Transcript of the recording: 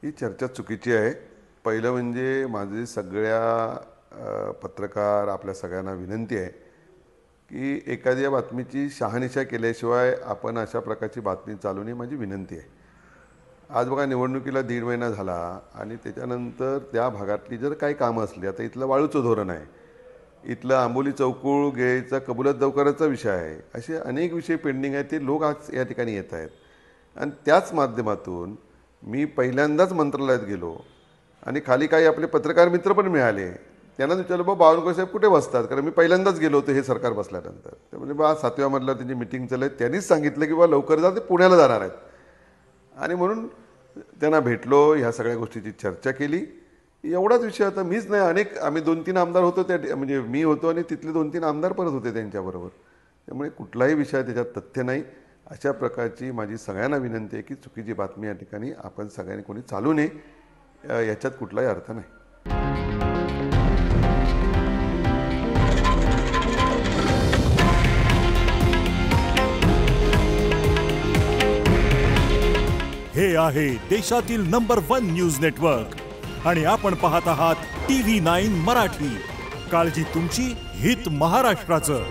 ही चर्चा चुकीची आहे. पहिलं म्हणजे माझी सगळ्या पत्रकार आपल्या सगळ्यांना विनंती आहे की एखाद्या बातमीची शहानिशा केल्याशिवाय आपण अशा प्रकारची बातमी चालू नये, माझी विनंती आहे. आज बघा निवडणुकीला 1.5 महिना झाला आणि त्याच्यानंतर त्या भागातली जर काही कामं असली, आता इथलं वाळूचं धोरण आहे, इथलं आंबोली चौकूळ घ्यायचा कबुलात दवकाराचा विषय आहे, असे अनेक विषय पेंडिंग आहेत. ते लोक आज या ठिकाणी येत आहेत आणि त्याच माध्यमातून मी पहिल्यांदाच मंत्रालयात गेलो आणि खाली काही आपले पत्रकार मित्र पण मिळाले. त्यांना विचारलं, बाबा बावनकुळे साहेब कुठे बसतात, कारण मी पहिल्यांदाच गेलो होतो हे सरकार बसल्यानंतर. ते म्हणजे बा 7व्या मधला त्यांची मिटिंग चालू आहे. त्यांनीच सांगितलं की बा लवकर जा, ते पुण्याला जाणार आहेत. आणि म्हणून त्यांना भेटलो, ह्या सगळ्या गोष्टीची चर्चा केली. एवढाच विषय होता. मीच नाही, अनेक आम्ही 2-3 आमदार होतो त्या, म्हणजे मी होतो आणि तिथले 2-3 आमदार परत होते त्यांच्याबरोबर. त्यामुळे कुठलाही विषय त्याच्यात तथ्य नाही. अशा प्रकारची माझी सगळ्यांना विनंती आहे की चुकीची बातमी या ठिकाणी आपण सगळ्यांनी कोणी चालू नये, याच्यात कुठलाही अर्थ नाही. हे आहे देशातील नंबर 1 न्यूज नेटवर्क आणि आपण पाहत आहात TV9 मराठी. काळजी तुमची, हित महाराष्ट्राचं.